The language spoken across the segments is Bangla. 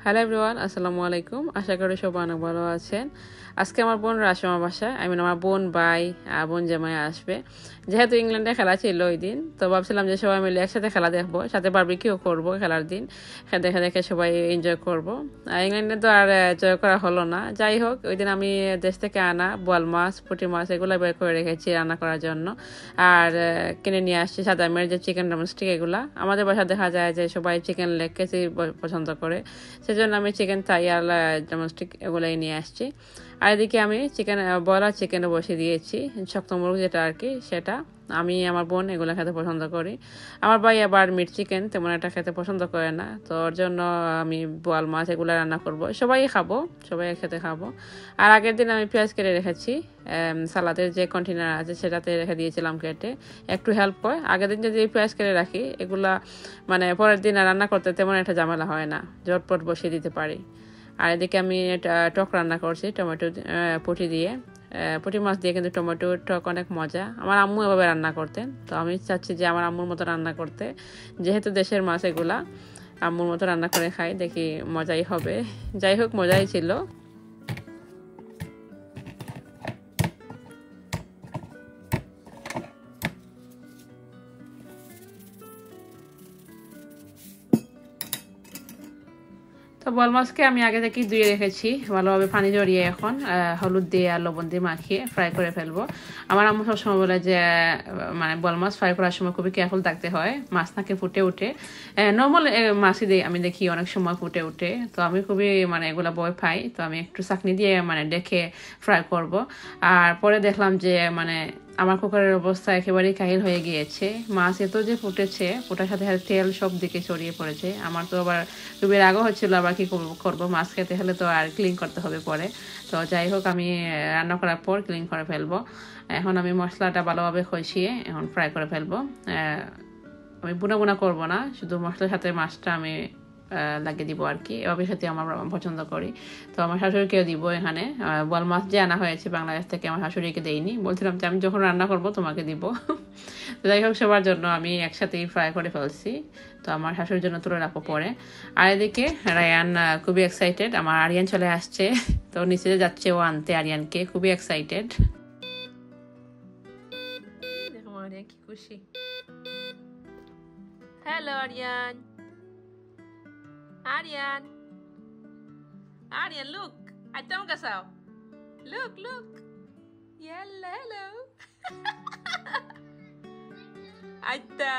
হ্যালো এভরিওয়ান, আসসালামু আলাইকুম। আশা করি সবাই অনেক ভালো আছেন। আজকে আমার বোন আসবে আমার বাসায়। আমার বোন ভাই বোন জামাই আসবে। যেহেতু ইংল্যান্ডে খেলা ছিল ওই দিন, তো ভাবছিলাম যে সবাই মিলে একসাথে খেলা দেখবো, সাথে বারবিকিউ করবো খেলার দিন। দেখে দেখে সবাই এনজয় করবো। ইংল্যান্ডে তো আর এনজয় করা হলো না। যাই হোক, ওই দিন আমি দেশ থেকে আনা বোয়াল মাছ, পুঁটি মাছ এগুলো বের করে রেখেছি রান্না করার জন্য। আর কিনে নিয়ে আসছি সাদা মেয়ের যে চিকেন ডোমেস্টিক এগুলা। আমাদের বাসায় দেখা যায় যে সবাই চিকেন লেগ কেসি পছন্দ করে, সেজন্য আমি চিকেন থাই আর ডোমেস্টিক এগুলোই নিয়ে আসছি। আর এদিকে আমি চিকেন ব্রয়লার চিকেনও বসিয়ে দিয়েছি, শক্ত মুরগ যেটা আর কি, সেটা। আমি আমার বোন এগুলো খেতে পছন্দ করি। আমার ভাই আবার মিট চিকেন তেমন একটা খেতে পছন্দ করে না, তো ওর জন্য আমি বোয়াল মাছ এগুলো রান্না করব। সবাই খাবো, সবাই একসাথে খাবো। আর আগের দিন আমি পেঁয়াজ কেটে রেখেছি, সালাদের যে কন্টেনার আছে সেটাতে রেখে দিয়েছিলাম কেটে, একটু হেল্প হয়। আগের দিন যদি পেঁয়াজ কেটে রাখি এগুলা মানে পরের দিন রান্না করতে তেমন একটা ঝামেলা হয় না, ঝটপট বসিয়ে দিতে পারি। আর এদিকে আমি টক রান্না করছি টমেটো পুঁটি দিয়ে। পুঁটি মাছ দিয়ে কিন্তু টমেটো টক অনেক মজা। আমার আম্মু এভাবে রান্না করতেন, তো আমি চাচ্ছি যে আমার আম্মুর মতো রান্না করতে। যেহেতু দেশের মাছ এগুলা, আম্মুর মতো রান্না করে খাই, দেখি মজাই হবে। যাই হোক, মজাই ছিল। তো বোয়াল মাছকে আমি আগে থেকে ধুয়ে রেখেছি ভালোভাবে, পানি জড়িয়ে এখন হলুদ দিয়ে আর লবণ দিয়ে মাখিয়ে ফ্রাই করে ফেলবো। আমার আম্মু সবসময় বলে যে মানে বোয়াল মাছ ফ্রাই করার সময় খুবই কেয়ারফুল থাকতে হয়, মাছ নাকি ফুটে উঠে। নর্মাল মাছই আমি দেখি অনেক সময় ফুটে উঠে, তো আমি খুবই মানে এগুলো ভয় পাই। তো আমি একটু চাকনি দিয়ে মানে দেখে ফ্রাই করব। আর পরে দেখলাম যে মানে আমার কুকারের অবস্থা একেবারেই কাহিল হয়ে গিয়েছে। মাছ এত যে ফুটেছে, ফোটার সাথে সাথে তেল সব দিকে ছড়িয়ে পড়েছে। আমার তো আবার খুবই রাগও হচ্ছিল, আবার কি করবো, মাছ খেতে হলে তো আর ক্লিন করতে হবে পরে। তো যাই হোক, আমি রান্না করার পর ক্লিন করে ফেলবো। এখন আমি মশলাটা ভালোভাবে কষিয়ে এখন ফ্রাই করে ফেলবো। আমি বুনা বুনা করবো না, শুধু মশলার সাথে মাছটা আমি লাগিয়ে দিব আর কি। এভাবে সাথে আমার পছন্দ করি। তো আমার শাশুড়িকেও দিব এখানে। বোয়াল মাছ যে আনা হয়েছে বাংলাদেশ থেকে, আমার শাশুড়িকে দেইনি, বলছিলাম যে আমি যখন রান্না করব তোমাকে দিব। তো যাই হোক, সবার জন্য আমি একসাথেই ফ্রাই করে ফেলছি। তো আমার শাশুড়ির জন্য তুলে রাখবো পরে। আর এদিকে রায়ান খুবই এক্সাইটেড, আমার আরিয়ান চলে আসছে। তো নিচে যাচ্ছে ও আনতে আরিয়ানকে, খুবই এক্সাইটেড। দেখো আরিয়ান কি খুশি। Hello Aryan, Aryan. Aryan, look. Atta mo kasaw. Look, look. Yalla, hello. Atta.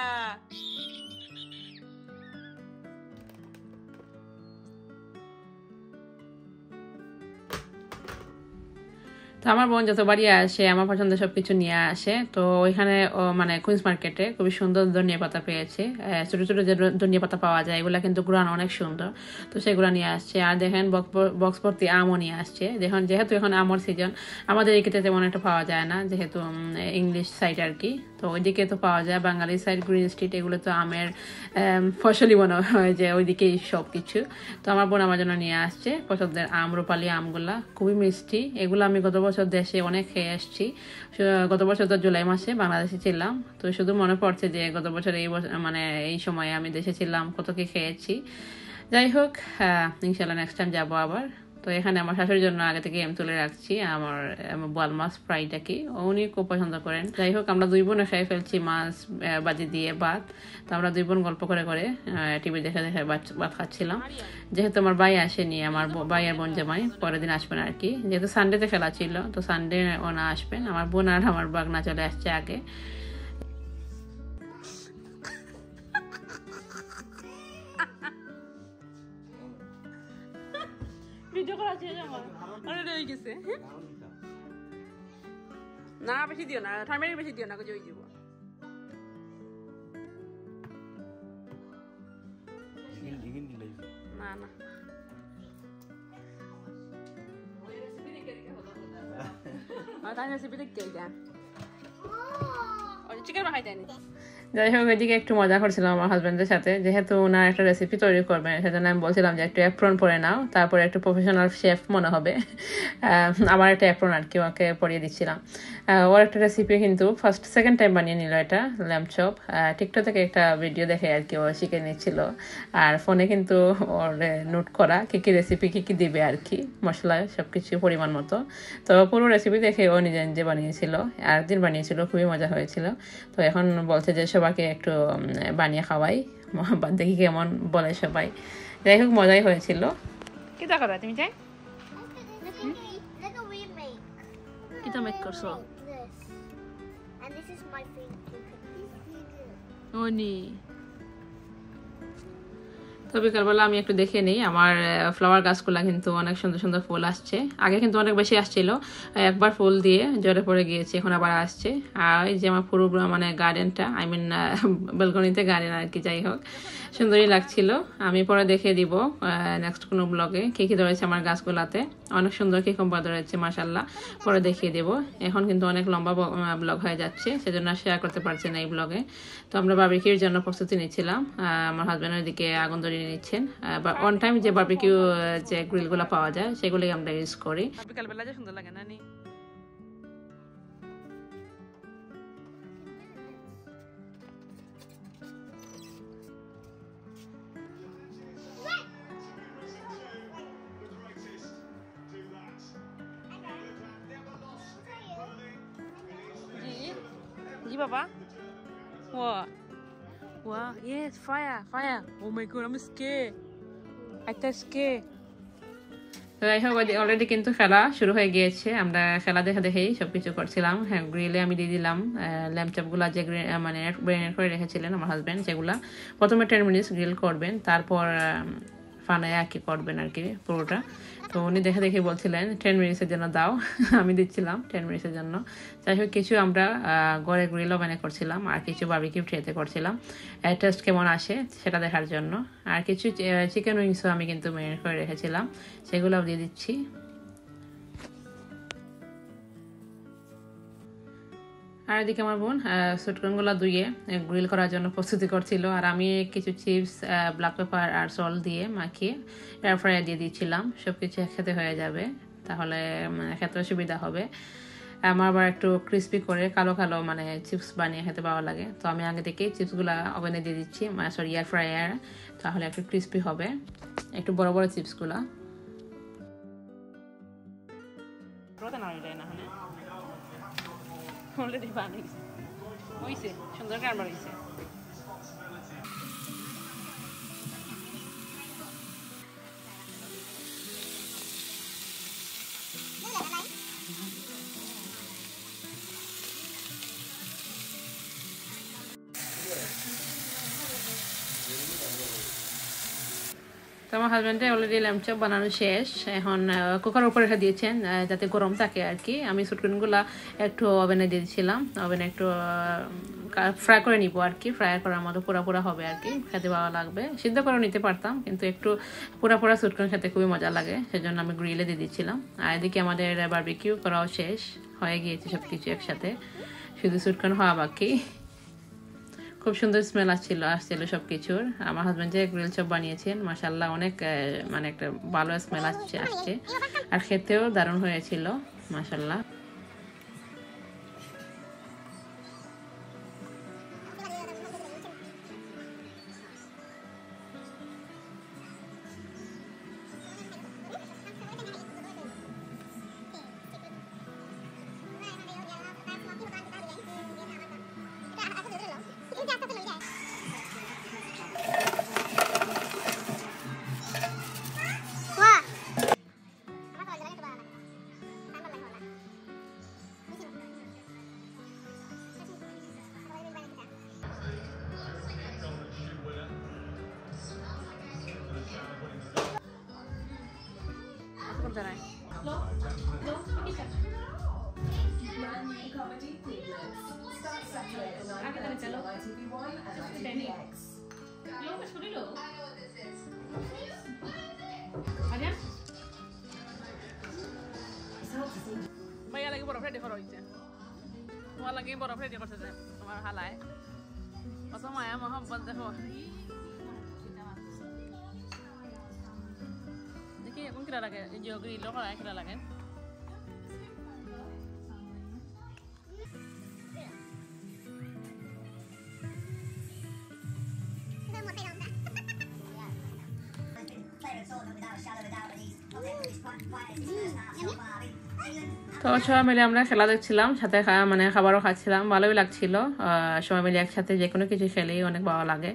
তো আমার বোন যতবারই আসে আমার পছন্দের সবকিছু নিয়ে আসে। তো ওইখানে মানে কুইন্স মার্কেটে খুবই সুন্দর ধনিয়া পাতা পেয়েছে। ছোট ছোট যে ধনিয়া পাতা পাওয়া যায় এগুলা কিন্তু গ্রান অনেক সুন্দর, তো সেগুলো নিয়ে আসছে। আর দেখেন বক্স ভর্তি আমও নিয়ে আসছে। দেখুন, যেহেতু এখন আমর সিজন, আমাদের এদিকে তেমন একটা পাওয়া যায় না, যেহেতু ইংলিশ সাইড আর কি। তো ওইদিকে তো পাওয়া যায়, বাঙালি সাইড গ্রিন স্ট্রিট এগুলো তো আমের ফসলই মনে হয় যে ওইদিকেই সব কিছু। তো আমার বোন আমার জন্য নিয়ে আসছে পছন্দের আম, রূপালি আমগুলা খুবই মিষ্টি। এগুলো আমি গত বছর দেশে অনেক খেয়ে আসছি। গত বছর তো জুলাই মাসে বাংলাদেশে ছিলাম, তো শুধু মনে পড়ছে যে গত বছর এই মানে এই সময়ে আমি দেশে ছিলাম, কত কি খেয়েছি। যাই হোক, ইনশাল্লাহ নেক্সট টাইম যাবো আবার। তো এখানে আমার শাশুড়ির জন্য আগে থেকে তুলে রাখছি আমার বোয়াল মাছ ফ্রাইটা, কি উনি খুব পছন্দ করেন। যাই হোক, আমরা দুই বোনে খেয়ে ফেলছি মাছ বাজি দিয়ে ভাত। তো আমরা দুই বোন গল্প করে করে টিভি দেখে দেখে ভাত খাচ্ছিলাম। যেহেতু আমার ভাই আসেনি, আমার ভাই আর বোন জামাই পরের দিন আসবেন আর কি, যেহেতু সানডেতে খেলা ছিল, তো সানডে ওনা আসবেন। আমার বোন আর আমার বাগনা চলে আসছে আগে। ভিডিও করা আছে আমার অনেক হয়ে গেছে। না বেশি দিও না, ঠান্ডা বেশি দিও না, জয় দিব। না না, তাই রেসিপি দেখতে চিকেন খাইতে নি। যাই হোক এদিকে একটু মজা করছিলাম আমার হাজব্যান্ডের সাথে, যেহেতু ওনার একটা রেসিপি তৈরি করবেন সেজন্য আমি বলছিলাম যে একটু অ্যাপ্রন পরে নাও, তারপরে একটু প্রফেশনাল শেফ মনে হবে। আমার একটা অ্যাপ্রন আর কি ওকে পরিয়ে দিচ্ছিলাম। ওর একটা রেসিপি কিন্তু সেকেন্ড টাইম বানিয়ে নিল এটা ল্যাম্প চপ। টিকটক থেকে একটা ভিডিও দেখে আর কি ও শিখে নিচ্ছিল, আর ফোনে কিন্তু ওর নোট করা কী কী রেসিপি কী কী দিবে আর কি, মশলা সব কিছু পরিমাণ মতো। তো পুরো রেসিপি দেখে ও নিজে নিজে বানিয়েছিল, আরেকদিন বানিয়েছিল, খুবই মজা হয়েছিল। তো এখন বলছে যে সবাইকে একটু বানিয়ে খাওয়াই, দেখি কেমন বলে সবাই। যাই হোক মজাই হয়েছিল। কি দেখো তুমি চাই কি তো মেক করছো ওনি। তো বিকালবেলা আমি একটু দেখে নিই আমার ফ্লাওয়ার গাছগুলা কিন্তু অনেক সুন্দর সুন্দর ফুল আসছে। আগে কিন্তু অনেক বেশি আসছিল, একবার ফুল দিয়ে জ্বরে পড়ে গিয়েছে, এখন আবার আসছে। আর এই যে আমার পুরো মানে গার্ডেনটা, আই মিন ব্যালকনিতে গার্ডেন আর কি, যাই হোক সুন্দরই লাগছিল। আমি পরে দেখিয়ে দিব নেক্সট কোনো ব্লগে কী কী ধরেছে আমার গাছগুলাতে। অনেক সুন্দর কিকম্বার ধরেছে মাশাল্লাহ, পরে দেখিয়ে দেব। এখন কিন্তু অনেক লম্বা ব্লগ হয়ে যাচ্ছে, সেজন্য শেয়ার করতে পারছি না এই ব্লগে। তো আমরা বারবিকিউর জন্য প্রস্তুতি নিচ্ছিলাম, আমার হাজব্যান্ডের দিকে আগুন ধরিয়ে নিচ্ছেন। বা অন টাইম যে বারবিকিউ যে গ্রিলগুলো পাওয়া যায় সেগুলোই আমরা ইউজ করি। বিকালবেলা যে সুন্দর লাগে না নি? जी बाबा what wow yes fire oh my god I'm scared I just scared। যাই হোক অলরেডি কিন্তু খেলা শুরু হয়ে গিয়েছে, আমরা খেলা দেখে দেখেই সবকিছু করছিলাম। হ্যাঁ গ্রিলে আমি দিয়ে দিলাম ল্যাম্প চপগুলা যে মানে ব্রেনের করে রেখেছিলেন আমার হাজব্যান্ড, যেগুলা প্রথমে 10 মিনিটস গ্রিল করবেন, তারপর ফানায় আর কি করবেন আর কি পুরোটা। তো উনি দেখে দেখে বলছিলেন 10 মিনিটসের জন্য দাও, আমি দিচ্ছিলাম 10 মিনিটসের জন্য। যাই হোক কিছু আমরা ঘরে গ্রিল ওভেনে করছিলাম, আর কিছু বারবিকিউ ট্রেতে করছিলাম টেস্ট কেমন আসে সেটা দেখার জন্য। আর কিছু চিকেন উইংসও আমি কিন্তু ম্যারিনেট করে রেখেছিলাম, সেগুলোও দিয়ে দিচ্ছি। আর এদিকে আমার বোন সুটকনগুলো ধুয়ে গ্রিল করার জন্য প্রস্তুতি করছিল, আর আমি কিছু চিপস ব্ল্যাক পেপার আর সল্ট দিয়ে মাখিয়ে এয়ার ফ্রায়ার দিয়ে দিচ্ছিলাম। সব কিছু একসাথে হয়ে যাবে, তাহলে খেতে সুবিধা হবে। আমার আবার একটু ক্রিস্পি করে কালো কালো মানে চিপস বানিয়ে খেতে ভালো লাগে, তো আমি আগে থেকেই চিপসগুলো ওভেনে দিয়ে দিচ্ছি, সরি এয়ার ফ্রায়ার, তাহলে একটু ক্রিস্পি হবে। একটু বড় বড় চিপসগুলা অলরেডি বানিয়েছে হয়েছে, সুন্দর কারবার হয়েছে। আমার হাজব্যান্ডে অলরেডি ল্যাম্প চপ বানানো শেষ, এখন কুকার উপরে রেখে দিয়েছেন যাতে গরম থাকে আর কি। আমি সুটকিনগুলো একটু ওভেনে দিয়ে দিয়েছিলাম, ওভেনে একটু ফ্রাই করে নিব আর কি, ফ্রাই করার মতো পুরা পুরা হবে আর কি, খেতে ভালো লাগবে। সিদ্ধ করে নিতে পারতাম, কিন্তু একটু পুরা পুরা সুটকিন খেতে খুবই মজা লাগে, সেজন্য আমি গ্রিলে দিয়ে দিচ্ছিলাম। আর এদিকে আমাদের বারবিকিউ করাও শেষ হয়ে গিয়েছে সব কিছু একসাথে, শুধু সুটকিন হওয়া বাকি। খুব সুন্দর স্মেল আসছিল সব কিছুর। আমার হাজব্যান্ড যে গ্রিল চপ বানিয়েছেন মাশাআল্লাহ, অনেক মানে একটা ভালো স্মেল আসছে, আর খেতেও দারুণ হয়েছিল মাশাআল্লাহ। জানাই ভাইয়া লাগে বরফ রেডি করা হয়েছে, তোমার লাগে বরফ রেডি করছে যে তোমার হালায় কত মায়া মহব্বত দেখো দেখি এখন কিরা লাগে জিওগ্রি লোক কিরা লাগে তো সবাই মিলে আমরা খেলা দেখছিলাম সাথে মানে খাবারও খাচ্ছিলাম ভালোই লাগছিল সবাই মিলে একসাথে যে কোনো কিছু খেলেই অনেক ভালো লাগে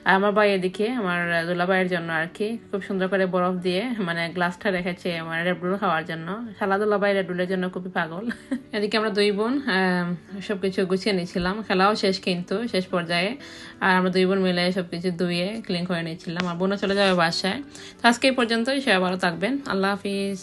আর আমার ভাই এদিকে আমার দুলাভাইয়ের জন্য আর কি খুব সুন্দর করে বরফ দিয়ে মানে গ্লাসটা রেখেছে আমার রেডবুল খাওয়ার জন্য শালা দুলাভাই রেডবুলের জন্য খুবই পাগল এদিকে আমরা দুই বোন সবকিছু গুছিয়ে নিয়েছিলাম খেলাও শেষ কিন্তু শেষ পর্যায়ে আর আমরা দুই বোন মিলে সবকিছু ধুয়ে ক্লিন করে নিয়েছিলাম আর বোনও চলে যাবে বাসায় তো আজকে এই পর্যন্তই সবাই ভালো থাকবেন আল্লাহ হাফিজ